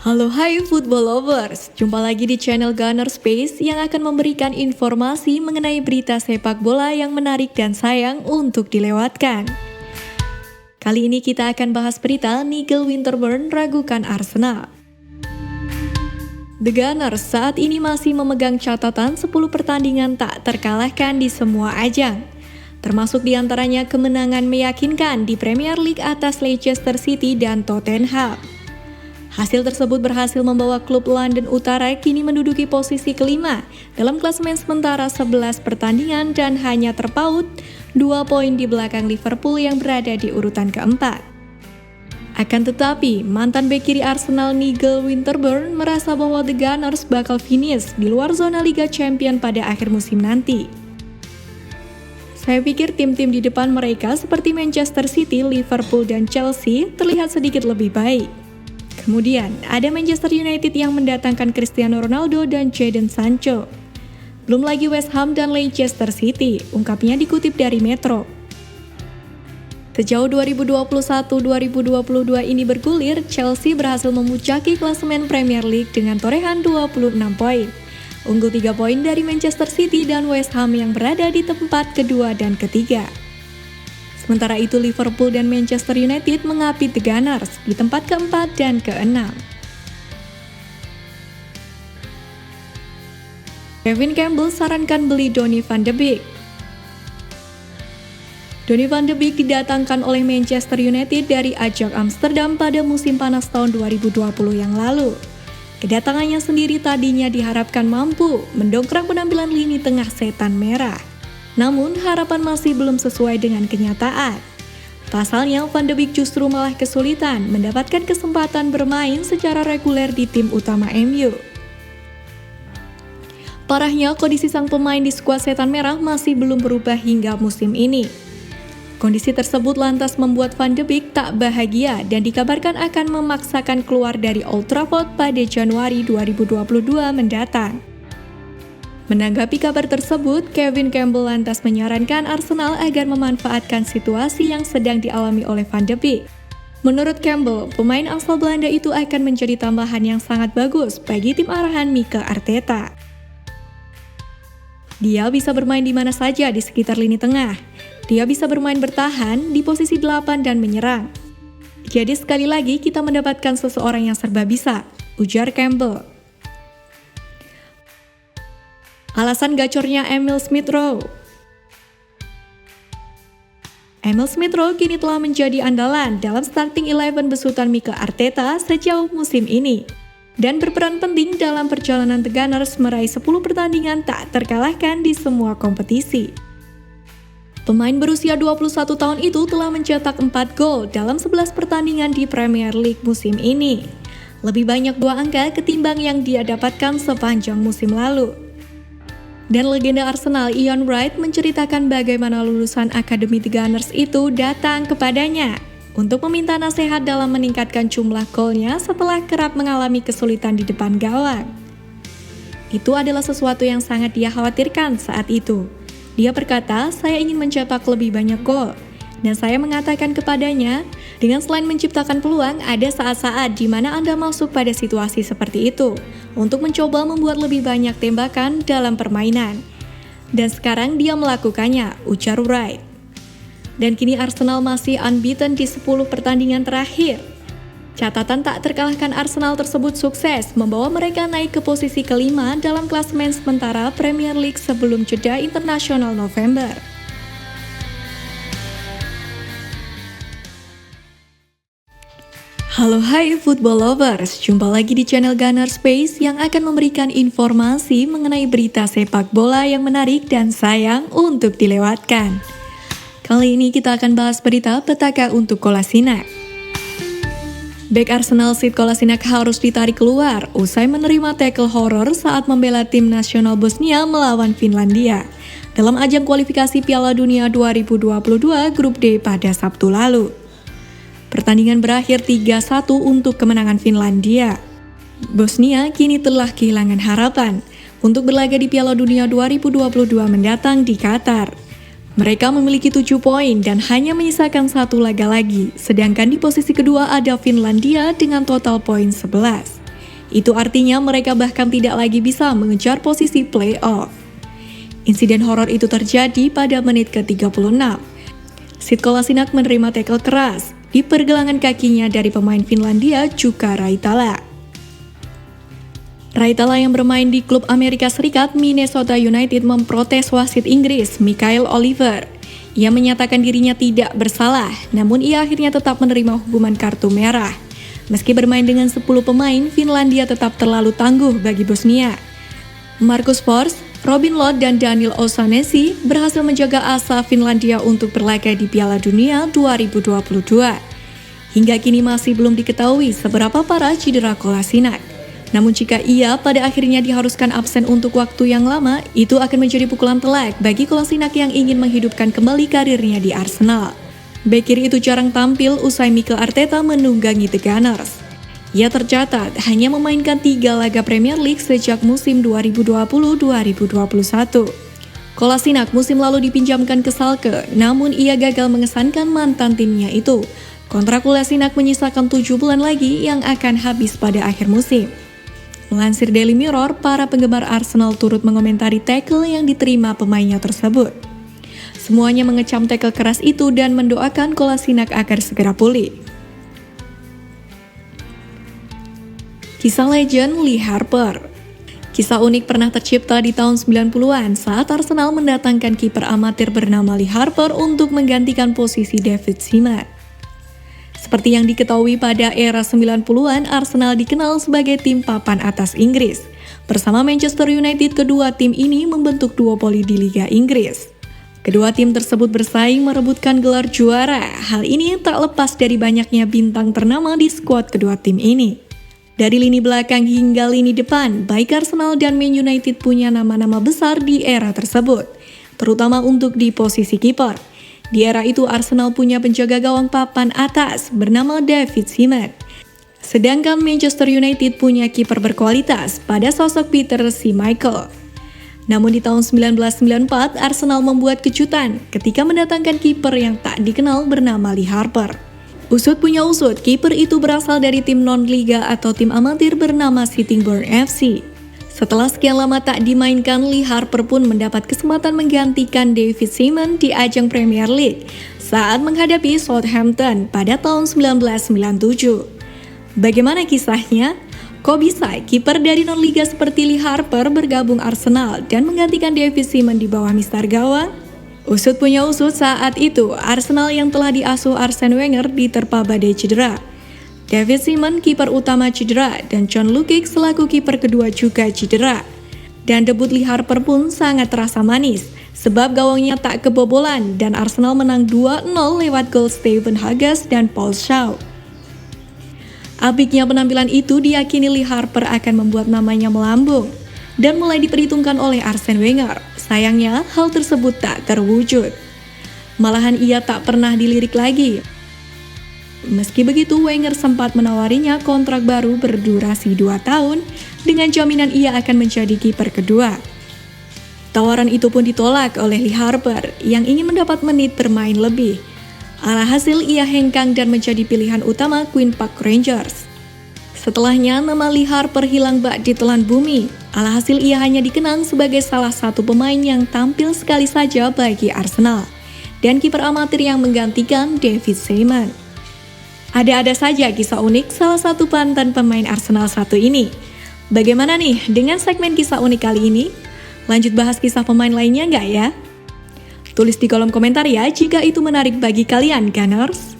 Halo hai football lovers, jumpa lagi di channel Gunner Space yang akan memberikan informasi mengenai berita sepak bola yang menarik dan sayang untuk dilewatkan. Kali ini kita akan bahas berita Nigel Winterburn ragukan Arsenal. The Gunners saat ini masih memegang catatan 10 pertandingan tak terkalahkan di semua ajang. Termasuk diantaranya kemenangan meyakinkan di Premier League atas Leicester City dan Tottenham. Hasil tersebut berhasil membawa klub London Utara kini menduduki posisi kelima dalam klasemen sementara 11 pertandingan dan hanya terpaut 2 poin di belakang Liverpool yang berada di urutan keempat. Akan tetapi, mantan bek kiri Arsenal Nigel Winterburn merasa bahwa The Gunners bakal finish di luar zona Liga Champions pada akhir musim nanti. Saya pikir tim-tim di depan mereka seperti Manchester City, Liverpool, dan Chelsea terlihat sedikit lebih baik. Kemudian, ada Manchester United yang mendatangkan Cristiano Ronaldo dan Jadon Sancho. Belum lagi West Ham dan Leicester City, ungkapnya dikutip dari Metro. Sejauh 2021-2022 ini bergulir, Chelsea berhasil memuncaki klasemen Premier League dengan torehan 26 poin. Unggul 3 poin dari Manchester City dan West Ham yang berada di tempat kedua dan ketiga. Sementara itu Liverpool dan Manchester United mengapit The Gunners di tempat keempat dan keenam. Kevin Campbell sarankan beli Donny van de Beek. Donny van de Beek didatangkan oleh Manchester United dari Ajax Amsterdam pada musim panas tahun 2020 yang lalu. Kedatangannya sendiri tadinya diharapkan mampu mendongkrak penampilan lini tengah setan merah. Namun, harapan masih belum sesuai dengan kenyataan. Pasalnya, Van de Beek justru malah kesulitan mendapatkan kesempatan bermain secara reguler di tim utama MU. Parahnya, kondisi sang pemain di skuad setan merah masih belum berubah hingga musim ini. Kondisi tersebut lantas membuat Van de Beek tak bahagia dan dikabarkan akan memaksakan keluar dari Old Trafford pada Januari 2022 mendatang. Menanggapi kabar tersebut, Kevin Campbell lantas menyarankan Arsenal agar memanfaatkan situasi yang sedang dialami oleh Van de Beek. Menurut Campbell, pemain asal Belanda itu akan menjadi tambahan yang sangat bagus bagi tim arahan Mikel Arteta. Dia bisa bermain di mana saja di sekitar lini tengah. Dia bisa bermain bertahan di posisi 8 dan menyerang. Jadi sekali lagi kita mendapatkan seseorang yang serba bisa, ujar Campbell. Alasan gacornya Emil Smith-Rowe. Emil Smith-Rowe kini telah menjadi andalan dalam starting 11 besutan Mikel Arteta sejauh musim ini dan berperan penting dalam perjalanan The Gunners meraih 10 pertandingan tak terkalahkan di semua kompetisi. Pemain berusia 21 tahun itu telah mencetak 4 gol dalam 11 pertandingan di Premier League musim ini. Lebih banyak 2 angka ketimbang yang dia dapatkan sepanjang musim lalu. Dan legenda Arsenal Ian Wright menceritakan bagaimana lulusan Akademi The Gunners itu datang kepadanya untuk meminta nasihat dalam meningkatkan jumlah golnya setelah kerap mengalami kesulitan di depan gawang. Itu adalah sesuatu yang sangat dia khawatirkan saat itu. Dia berkata, saya ingin mencetak lebih banyak gol. Dan saya mengatakan kepadanya, dengan selain menciptakan peluang, ada saat-saat di mana Anda masuk pada situasi seperti itu, untuk mencoba membuat lebih banyak tembakan dalam permainan. Dan sekarang dia melakukannya, ujar Wright. Dan kini Arsenal masih unbeaten di 10 pertandingan terakhir. Catatan tak terkalahkan Arsenal tersebut sukses membawa mereka naik ke posisi kelima dalam klasemen sementara Premier League sebelum jeda internasional November. Halo hai football lovers, jumpa lagi di channel Gunner Space yang akan memberikan informasi mengenai berita sepak bola yang menarik dan sayang untuk dilewatkan. Kali ini kita akan bahas berita petaka untuk Kolasinac. Bek Arsenal Sead Kolasinac harus ditarik keluar usai menerima tackle horor saat membela tim nasional Bosnia melawan Finlandia dalam ajang kualifikasi Piala Dunia 2022 Grup D pada Sabtu lalu. Pertandingan berakhir 3-1 untuk kemenangan Finlandia. Bosnia kini telah kehilangan harapan untuk berlaga di Piala Dunia 2022 mendatang di Qatar. Mereka memiliki 7 poin dan hanya menyisakan 1 laga lagi, sedangkan di posisi kedua ada Finlandia dengan total poin 11. Itu artinya mereka bahkan tidak lagi bisa mengejar posisi playoff. Insiden horor itu terjadi pada menit ke-36. Sid Kolasinac menerima tackle keras di pergelangan kakinya dari pemain Finlandia Jukka Raitala. Raitala yang bermain di klub Amerika Serikat Minnesota United memprotes wasit Inggris Michael Oliver. Ia menyatakan dirinya tidak bersalah, namun ia akhirnya tetap menerima hukuman kartu merah. Meski bermain dengan 10 pemain, Finlandia tetap terlalu tangguh bagi Bosnia. Marcus Fors, Robin Lod, dan Daniel O'Shaughnessy berhasil menjaga asa Finlandia untuk berlaga di Piala Dunia 2022. Hingga kini masih belum diketahui seberapa parah cedera Kolasinac. Namun jika ia pada akhirnya diharuskan absen untuk waktu yang lama, itu akan menjadi pukulan telak bagi Kolasinac yang ingin menghidupkan kembali karirnya di Arsenal. Bek kiri itu jarang tampil usai Mikel Arteta menunggangi The Gunners. Ia tercatat hanya memainkan 3 laga Premier League sejak musim 2020-2021. Kolasinac musim lalu dipinjamkan ke Schalke, namun ia gagal mengesankan mantan timnya itu. Kontrak Kolasinac menyisakan 7 bulan lagi yang akan habis pada akhir musim. Melansir Daily Mirror, para penggemar Arsenal turut mengomentari tackle yang diterima pemainnya tersebut. Semuanya mengecam tackle keras itu dan mendoakan Kolasinac agar segera pulih. Kisah legend Lee Harper. Kisah unik pernah tercipta di tahun 90-an saat Arsenal mendatangkan kiper amatir bernama Lee Harper untuk menggantikan posisi David Seaman. Seperti yang diketahui pada era 90-an, Arsenal dikenal sebagai tim papan atas Inggris. Bersama Manchester United, kedua tim ini membentuk duopoli di Liga Inggris. Kedua tim tersebut bersaing merebutkan gelar juara. Hal ini tak lepas dari banyaknya bintang ternama di skuad kedua tim ini. Dari lini belakang hingga lini depan, baik Arsenal dan Man United punya nama-nama besar di era tersebut, terutama untuk di posisi kiper. Di era itu Arsenal punya penjaga gawang papan atas bernama David Seaman. Sedangkan Manchester United punya kiper berkualitas pada sosok Peter Schmeichel. Namun di tahun 1994 Arsenal membuat kejutan ketika mendatangkan kiper yang tak dikenal bernama Lee Harper. Usut punya usut, kiper itu berasal dari tim non-liga atau tim amatir bernama Sittingbourne FC. Setelah sekian lama tak dimainkan, Lee Harper pun mendapat kesempatan menggantikan David Seaman di ajang Premier League saat menghadapi Southampton pada tahun 1997. Bagaimana kisahnya? Kok bisa kiper dari non-liga seperti Lee Harper bergabung Arsenal dan menggantikan David Seaman di bawah mistar gawang? Usut punya usut, saat itu Arsenal yang telah diasuh Arsene Wenger diterpa badai cedera. David Seaman kiper utama cedera dan John Lukic selaku kiper kedua juga cedera. Dan debut Lee Harper pun sangat terasa manis sebab gawangnya tak kebobolan dan Arsenal menang 2-0 lewat gol Steven Hughes dan Paul Shaw. Apiknya penampilan itu diyakini Lee Harper akan membuat namanya melambung dan mulai diperhitungkan oleh Arsene Wenger. Sayangnya hal tersebut tak terwujud. Malahan ia tak pernah dilirik lagi. Meski begitu, Wenger sempat menawarinya kontrak baru berdurasi 2 tahun dengan jaminan ia akan menjadi kiper kedua. Tawaran itu pun ditolak oleh Lee Harper yang ingin mendapat menit bermain lebih. Alhasil ia hengkang dan menjadi pilihan utama Queen Park Rangers. Setelahnya, nama Lee Harper hilang bak ditelan bumi. Alhasil ia hanya dikenang sebagai salah satu pemain yang tampil sekali saja bagi Arsenal dan kiper amatir yang menggantikan David Seaman. Ada-ada saja kisah unik salah satu mantan pemain Arsenal satu ini. Bagaimana nih dengan segmen kisah unik kali ini? Lanjut bahas kisah pemain lainnya nggak ya? Tulis di kolom komentar ya jika itu menarik bagi kalian, Gunners.